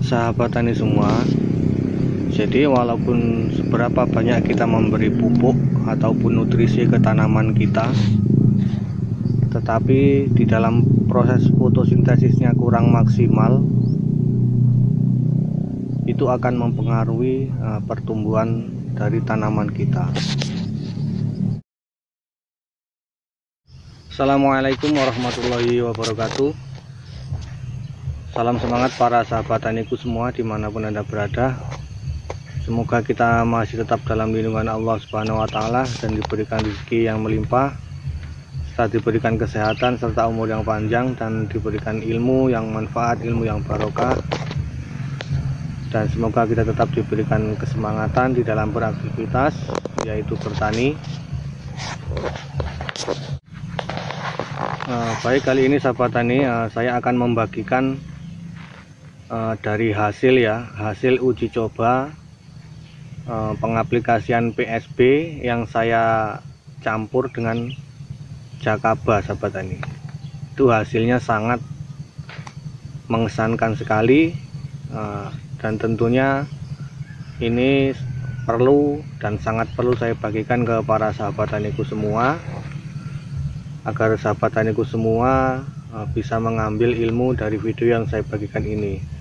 Sahabat tani semua, jadi walaupun seberapa banyak kita memberi pupuk ataupun nutrisi ke tanaman kita, tetapi di dalam proses fotosintesisnya kurang maksimal, itu akan mempengaruhi pertumbuhan dari tanaman kita. Assalamualaikum warahmatullahi wabarakatuh. Salam semangat para sahabat taniku semua dimanapun Anda berada. Semoga kita masih tetap dalam lindungan Allah Subhanahu wa Ta'ala dan diberikan rezeki yang melimpah, serta diberikan kesehatan serta umur yang panjang, dan diberikan ilmu yang manfaat, ilmu yang barokah, dan semoga kita tetap diberikan kesemangatan di dalam beraktivitas, yaitu bertani. Baik, kali ini sahabat tani, saya akan membagikan dari hasil uji coba pengaplikasian PSB yang saya campur dengan Jakaba, sahabat tani. Itu hasilnya sangat mengesankan sekali, dan tentunya ini perlu dan sangat perlu saya bagikan ke para sahabat taniku semua, agar sahabat taniku semua bisa mengambil ilmu dari video yang saya bagikan ini.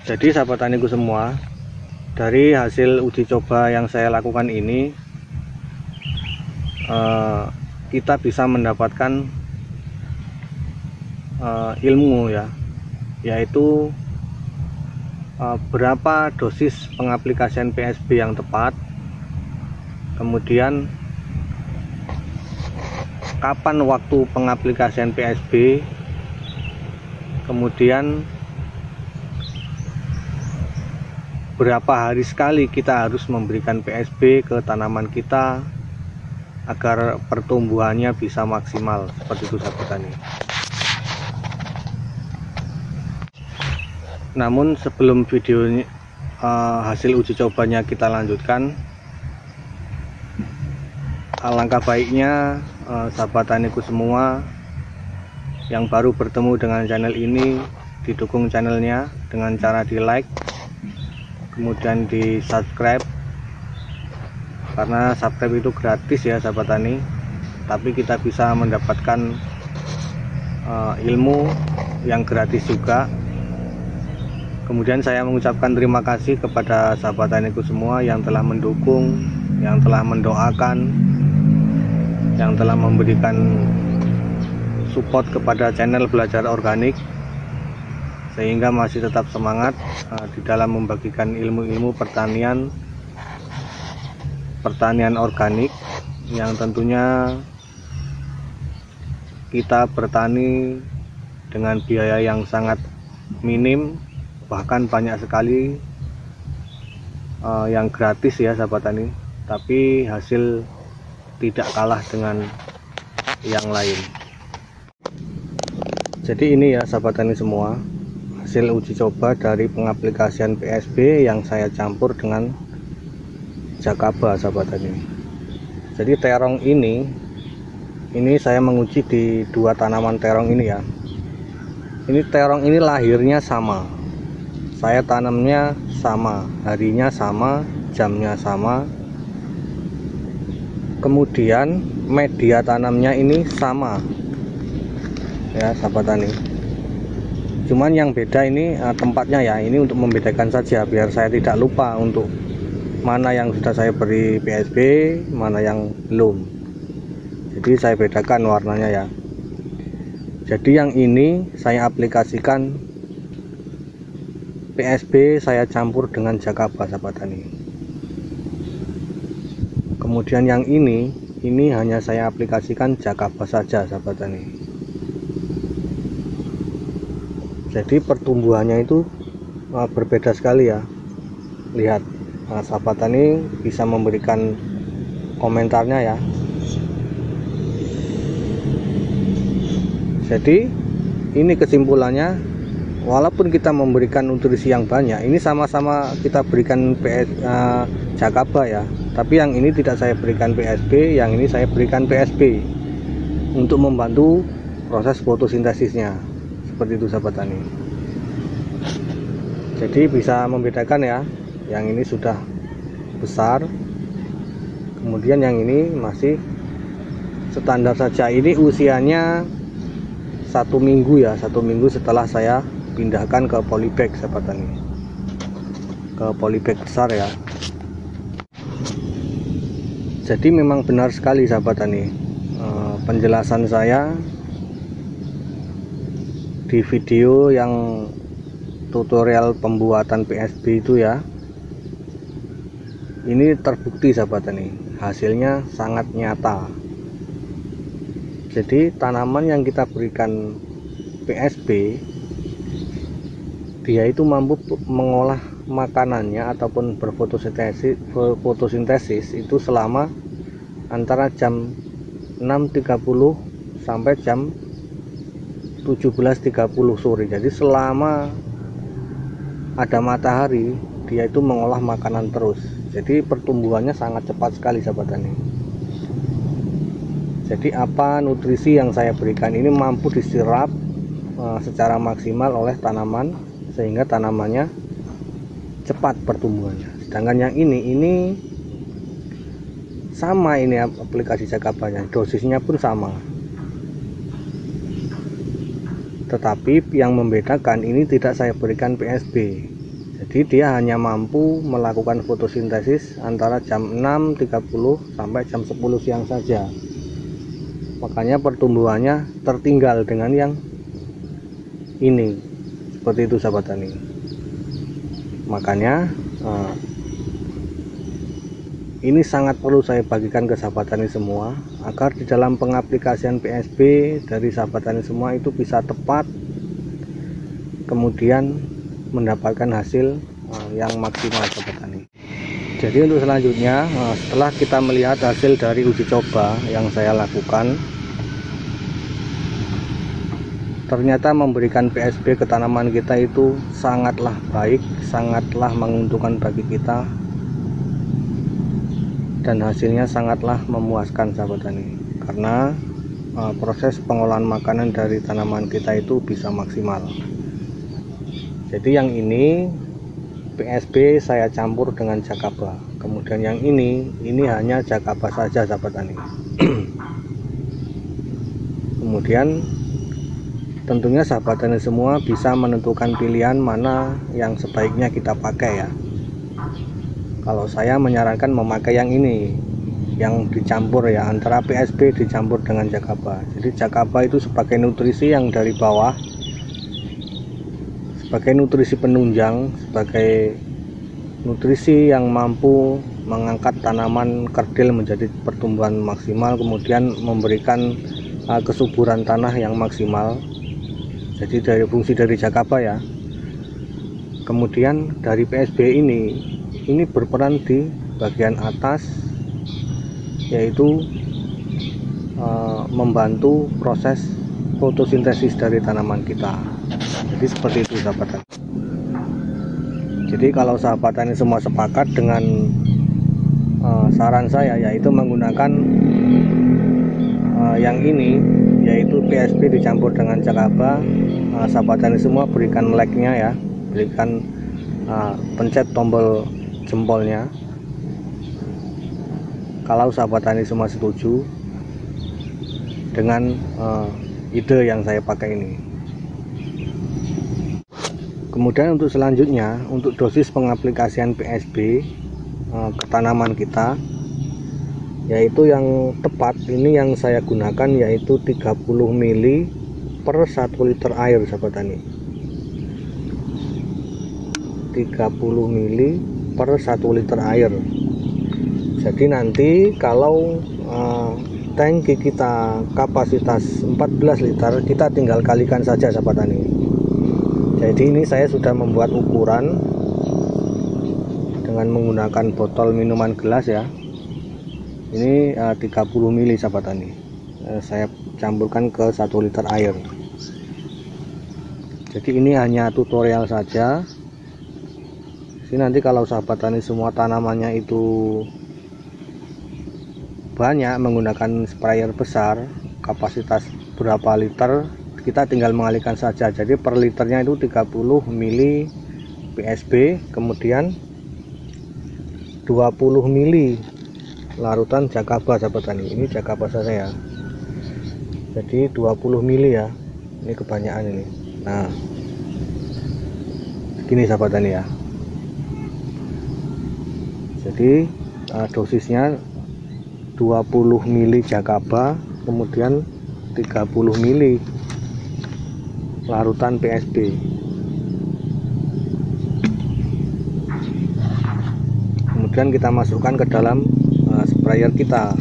Jadi sahabat taniku semua, dari hasil uji coba yang saya lakukan ini, kita bisa mendapatkan ilmu ya, yaitu berapa dosis pengaplikasian PSB yang tepat, kemudian kapan waktu pengaplikasian PSB, kemudian berapa hari sekali kita harus memberikan PSB ke tanaman kita agar pertumbuhannya bisa maksimal, seperti itu sahabat tani. Namun sebelum video hasil uji cobanya kita lanjutkan, alangkah baiknya sahabat taniku semua yang baru bertemu dengan channel ini didukung channelnya dengan cara di like, kemudian di subscribe, karena subscribe itu gratis ya sahabat tani, tapi kita bisa mendapatkan ilmu yang gratis juga. Kemudian saya mengucapkan terima kasih kepada sahabat taniku semua yang telah mendukung, yang telah mendoakan, yang telah memberikan support kepada channel Belajar Organik, sehingga masih tetap semangat di dalam membagikan ilmu-ilmu pertanian organik, yang tentunya kita bertani dengan biaya yang sangat minim, bahkan banyak sekali yang gratis ya sahabat tani, tapi hasil tidak kalah dengan yang lain. Jadi ini ya sahabat tani semua, hasil uji coba dari pengaplikasian PSB yang saya campur dengan Jakaba, sahabat tani. Jadi terong ini saya menguji di dua tanaman terong ini ya. Ini terong ini lahirnya sama, saya tanamnya sama, harinya sama, jamnya sama, kemudian media tanamnya ini sama ya sahabat tani. Cuman yang beda ini tempatnya ya, ini untuk membedakan saja biar saya tidak lupa untuk mana yang sudah saya beri PSB, mana yang belum. Jadi saya bedakan warnanya ya. Jadi yang ini saya aplikasikan PSB, saya campur dengan Jakaba, sahabat tani. Kemudian yang ini hanya saya aplikasikan Jakaba saja, sahabat tani. Jadi pertumbuhannya itu berbeda sekali ya. Lihat, sahabat tani bisa memberikan komentarnya ya. Jadi ini kesimpulannya, walaupun kita memberikan nutrisi yang banyak, ini sama-sama kita berikan Jakaba ya, tapi yang ini tidak saya berikan PSB, yang ini saya berikan PSB untuk membantu proses fotosintesisnya. seperti itu sahabat tani. Jadi bisa membedakan ya, yang ini sudah besar, kemudian yang ini masih standar saja. Ini usianya 1 minggu ya, 1 minggu setelah saya pindahkan ke polybag sahabat tani, ke polybag besar ya. Jadi memang benar sekali sahabat tani, penjelasan saya di video yang tutorial pembuatan PSB itu ya, ini terbukti sahabat tani, hasilnya sangat nyata. Jadi tanaman yang kita berikan PSB, dia itu mampu mengolah makanannya ataupun berfotosintesis itu selama antara jam 6.30 sampai jam 17.30 sore. Jadi selama ada matahari dia itu mengolah makanan terus. Jadi pertumbuhannya sangat cepat sekali sahabat tani. Jadi apa nutrisi yang saya berikan ini mampu diserap secara maksimal oleh tanaman sehingga tanamannya cepat pertumbuhannya. Sedangkan yang ini sama, ini aplikasi Jakabanya, dosisnya pun sama. Tetapi yang membedakan ini tidak saya berikan PSB. Jadi dia hanya mampu melakukan fotosintesis antara jam 6.30 sampai jam 10 siang saja. Makanya pertumbuhannya tertinggal dengan yang ini. Seperti itu sahabat tani. Makanya ini sangat perlu saya bagikan ke sahabat tani semua, agar di dalam pengaplikasian PSB dari sahabat tani semua itu bisa tepat, kemudian mendapatkan hasil yang maksimal sahabat tani. Jadi untuk selanjutnya, setelah kita melihat hasil dari uji coba yang saya lakukan, ternyata memberikan PSB ke tanaman kita itu sangatlah baik, sangatlah menguntungkan bagi kita, dan hasilnya sangatlah memuaskan sahabat tani, karena proses pengolahan makanan dari tanaman kita itu bisa maksimal. Jadi yang ini PSB saya campur dengan Jakaba, kemudian yang ini hanya Jakaba saja sahabat tani. Kemudian tentunya sahabat tani semua bisa menentukan pilihan mana yang sebaiknya kita pakai ya. Kalau saya menyarankan memakai yang ini, yang dicampur ya, antara PSB dicampur dengan Jakaba. Jadi Jakaba itu sebagai nutrisi yang dari bawah, sebagai nutrisi penunjang, sebagai nutrisi yang mampu mengangkat tanaman kerdil menjadi pertumbuhan maksimal, kemudian memberikan kesuburan tanah yang maksimal. Jadi dari fungsi dari Jakaba ya. Kemudian dari PSB ini berperan di bagian atas, yaitu membantu proses fotosintesis dari tanaman kita. Jadi seperti itu sahabat tani. Jadi kalau sahabat tani semua sepakat dengan saran saya, yaitu menggunakan yang ini, yaitu PSB dicampur dengan Jakaba, sahabat tani semua berikan like-nya ya, berikan pencet tombol jempolnya kalau sahabat tani semua setuju dengan ide yang saya pakai ini. Kemudian untuk selanjutnya, untuk dosis pengaplikasian PSB ke tanaman kita, yaitu yang tepat ini yang saya gunakan yaitu 30 ml per 1 liter air sahabat tani. 30 ml per 1 liter air. Jadi nanti kalau tangki kita kapasitas 14 liter, kita tinggal kalikan saja sahabat tani. Jadi ini saya sudah membuat ukuran dengan menggunakan botol minuman gelas ya. Ini 30 ml sahabat tani. Saya campurkan ke 1 liter air. Jadi ini hanya tutorial saja. Jadi nanti kalau sahabat tani semua tanamannya itu banyak menggunakan sprayer besar, kapasitas berapa liter, kita tinggal mengalirkan saja. Jadi per liternya itu 30 mili PSB, kemudian 20 mili larutan Jakaba sahabat tani. Ini Jakaba saya, jadi 20 mili ya, ini kebanyakan ini. Nah gini sahabat tani ya, jadi dosisnya 20 mili Jakaba, kemudian 30 mili larutan PSB. Kemudian kita masukkan ke dalam sprayer kita.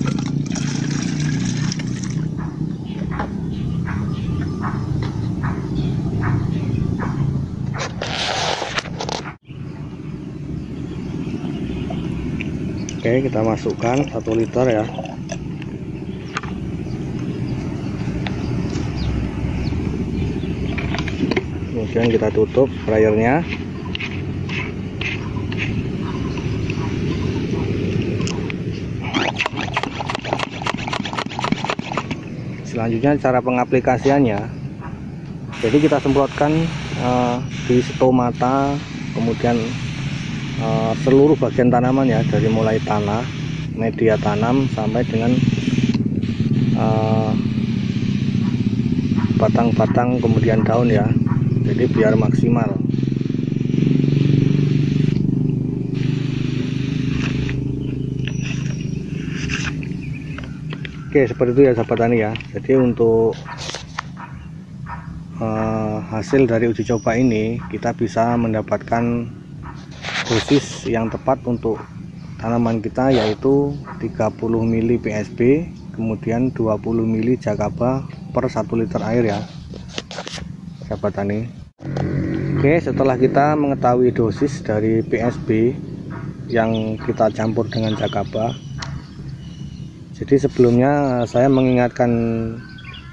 Oke, kita masukkan 1 liter ya. Kemudian kita tutup sprayernya. Selanjutnya cara pengaplikasiannya, jadi kita semprotkan di stomata, kemudian seluruh bagian tanaman ya, dari mulai tanah, media tanam sampai dengan batang-batang kemudian daun ya, jadi biar maksimal. Oke, seperti itu ya sahabat tani ya. Jadi untuk hasil dari uji coba ini, kita bisa mendapatkan dosis yang tepat untuk tanaman kita, yaitu 30 mili PSB, kemudian 20 mili Jakaba per 1 liter air ya sahabat tani. Oke, setelah kita mengetahui dosis dari PSB yang kita campur dengan Jakaba, jadi sebelumnya saya mengingatkan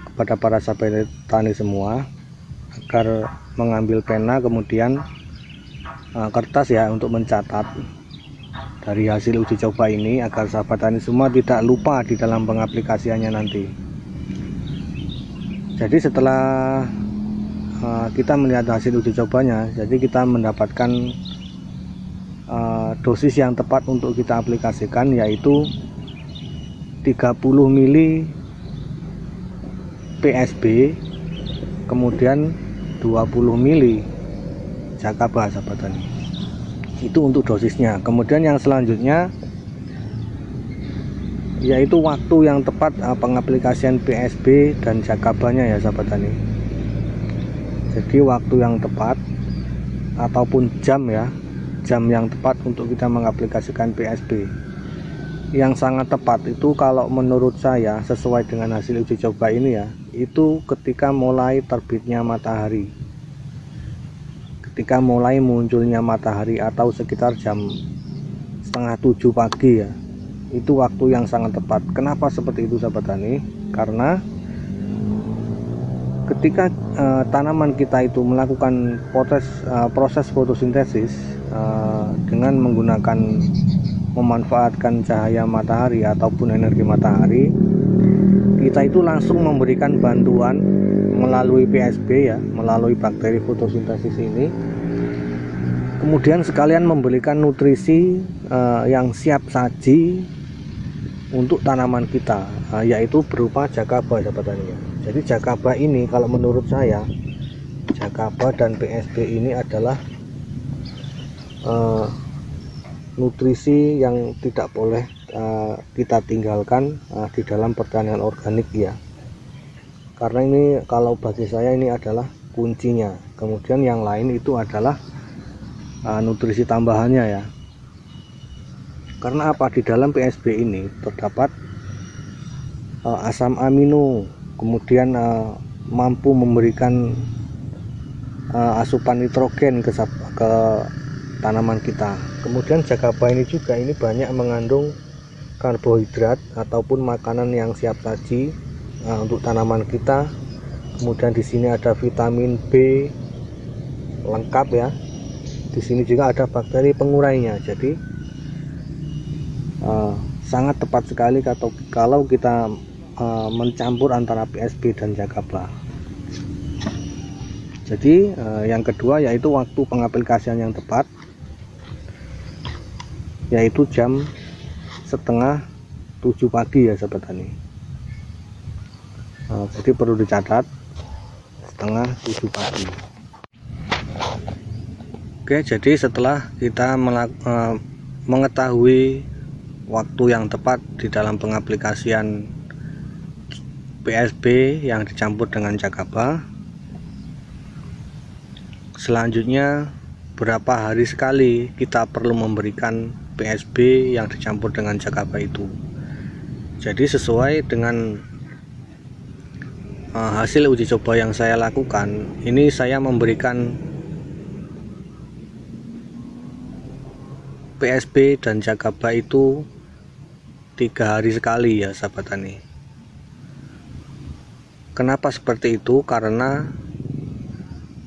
kepada para sahabat tani semua agar mengambil pena kemudian kertas ya untuk mencatat dari hasil uji coba ini, agar sahabat tani semua tidak lupa di dalam pengaplikasiannya nanti. Jadi setelah kita melihat hasil uji cobanya, jadi kita mendapatkan dosis yang tepat untuk kita aplikasikan, yaitu 30 mili PSB, kemudian 20 mili Jakaba sahabat tani. Itu untuk dosisnya. Kemudian yang selanjutnya yaitu waktu yang tepat pengaplikasian PSB dan Jakabanya ya sahabat tani. Jadi waktu yang tepat ataupun jam ya, jam yang tepat untuk kita mengaplikasikan PSB yang sangat tepat itu kalau menurut saya, sesuai dengan hasil uji coba ini ya, itu ketika mulai terbitnya matahari, ketika mulai munculnya matahari, atau sekitar jam 6:30 pagi ya, itu waktu yang sangat tepat. Kenapa seperti itu sahabat tani? Karena ketika tanaman kita itu melakukan proses fotosintesis dengan menggunakan memanfaatkan cahaya matahari ataupun energi matahari, kita itu langsung memberikan bantuan melalui PSB ya, melalui bakteri fotosintesis ini, kemudian sekalian memberikan nutrisi yang siap saji untuk tanaman kita, yaitu berupa Jakaba sahabat tani. Jadi Jakaba ini kalau menurut saya, Jakaba dan PSB ini adalah nutrisi yang tidak boleh kita tinggalkan di dalam pertanian organik ya, karena ini kalau bagi saya ini adalah kuncinya. Kemudian yang lain itu adalah nutrisi tambahannya ya. Karena apa? Di dalam PSB ini terdapat asam amino, kemudian mampu memberikan asupan nitrogen ke tanaman kita. Kemudian Jakaba ini juga ini banyak mengandung karbohidrat ataupun makanan yang siap saji untuk tanaman kita. Kemudian di sini ada vitamin B lengkap ya. Di sini juga ada bakteri pengurainya. Jadi sangat tepat sekali kalau kita mencampur antara PSB dan Jakaba. Jadi yang kedua yaitu waktu pengaplikasian yang tepat, yaitu jam setengah 7 pagi ya sahabat tani. Jadi perlu dicatat, setengah 7 pagi. Oke, jadi setelah kita mengetahui waktu yang tepat di dalam pengaplikasian PSB yang dicampur dengan Jagaba, selanjutnya berapa hari sekali kita perlu memberikan PSB yang dicampur dengan Jagaba itu. Jadi sesuai dengan hasil uji coba yang saya lakukan, ini saya memberikan PSB dan Jagaba itu 3 hari sekali ya sahabat tani. Kenapa seperti itu? Karena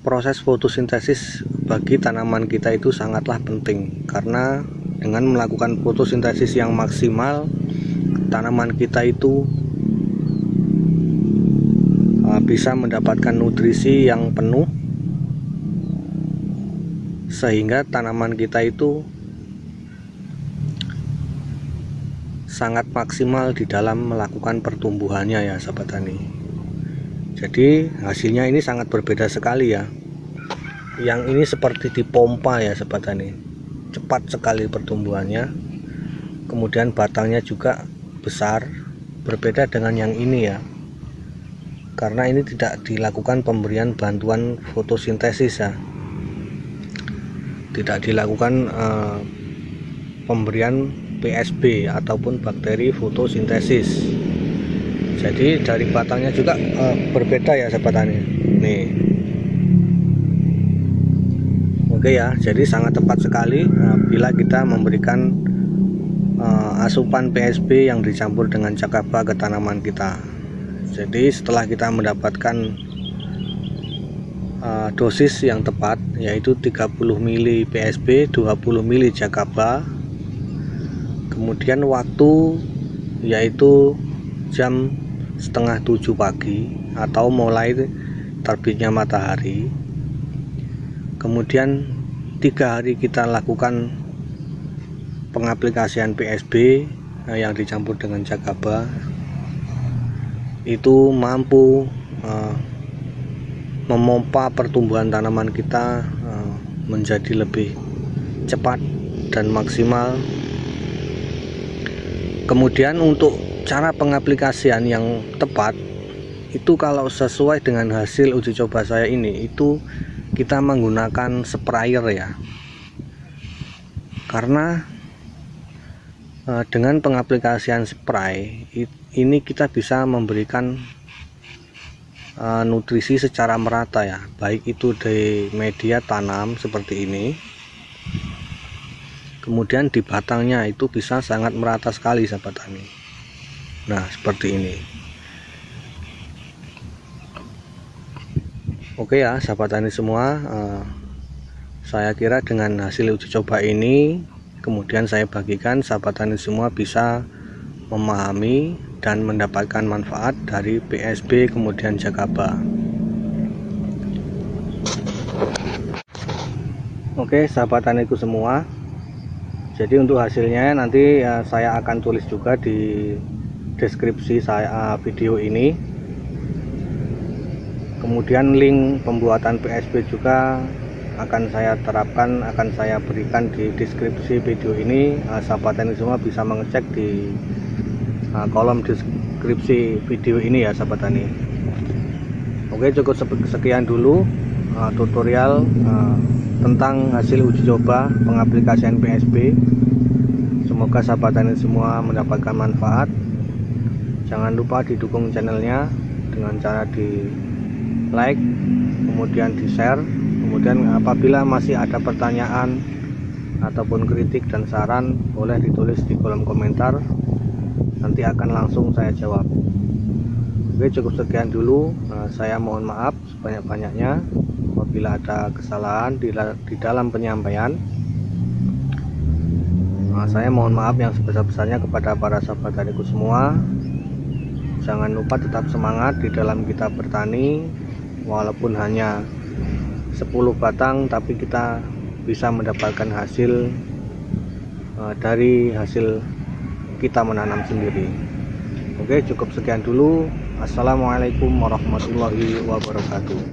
proses fotosintesis bagi tanaman kita itu sangatlah penting, karena dengan melakukan fotosintesis yang maksimal, tanaman kita itu bisa mendapatkan nutrisi yang penuh, sehingga tanaman kita itu sangat maksimal di dalam melakukan pertumbuhannya ya sahabat tani. Jadi hasilnya ini sangat berbeda sekali ya. Yang ini seperti dipompa ya sahabat tani, cepat sekali pertumbuhannya, kemudian batangnya juga besar, berbeda dengan yang ini ya, karena ini tidak dilakukan pemberian bantuan fotosintesis ya, tidak dilakukan pemberian PSB ataupun bakteri fotosintesis. Jadi dari batangnya juga berbeda ya sahabat tani. Nih, oke ya, jadi sangat tepat sekali bila kita memberikan asupan PSB yang dicampur dengan Jagaba ke tanaman kita. Jadi setelah kita mendapatkan dosis yang tepat, yaitu 30 mili PSB, 20 mili Jagaba, kemudian waktu yaitu jam setengah 7 pagi atau mulai terbitnya matahari. Kemudian 3 hari kita lakukan pengaplikasian PSB yang dicampur dengan Jagaba, itu mampu memompa pertumbuhan tanaman kita menjadi lebih cepat dan maksimal. Kemudian untuk cara pengaplikasian yang tepat itu, kalau sesuai dengan hasil uji coba saya ini, itu kita menggunakan sprayer ya, karena dengan pengaplikasian spray ini kita bisa memberikan nutrisi secara merata ya, baik itu di media tanam seperti ini, kemudian di batangnya itu bisa sangat merata sekali sahabat tani. Nah seperti ini. Oke ya sahabat tani semua, saya kira dengan hasil uji coba ini kemudian saya bagikan, sahabat tani semua bisa memahami dan mendapatkan manfaat dari PSB kemudian Jagaba. Oke sahabat taniku semua, jadi untuk hasilnya nanti saya akan tulis juga di deskripsi saya video ini. Kemudian link pembuatan PSB juga akan saya terapkan, akan saya berikan di deskripsi video ini. Sahabat tani semua bisa mengecek di kolom deskripsi video ini ya sahabat tani. Oke, cukup sekian dulu tutorial tentang hasil uji coba pengaplikasian PSB. Semoga sahabat tani semua mendapatkan manfaat. Jangan lupa didukung channelnya dengan cara di like, kemudian di share. Kemudian apabila masih ada pertanyaan ataupun kritik dan saran, boleh ditulis di kolom komentar, nanti akan langsung saya jawab. Oke, cukup sekian dulu. Saya mohon maaf sebanyak-banyaknya apabila ada kesalahan di dalam penyampaian. Saya mohon maaf yang sebesar-besarnya kepada para sahabat taniku semua. Jangan lupa tetap semangat di dalam kita bertani, walaupun hanya 10 batang, tapi kita bisa mendapatkan hasil dari hasil kita menanam sendiri. Oke, cukup sekian dulu. Assalamualaikum warahmatullahi wabarakatuh.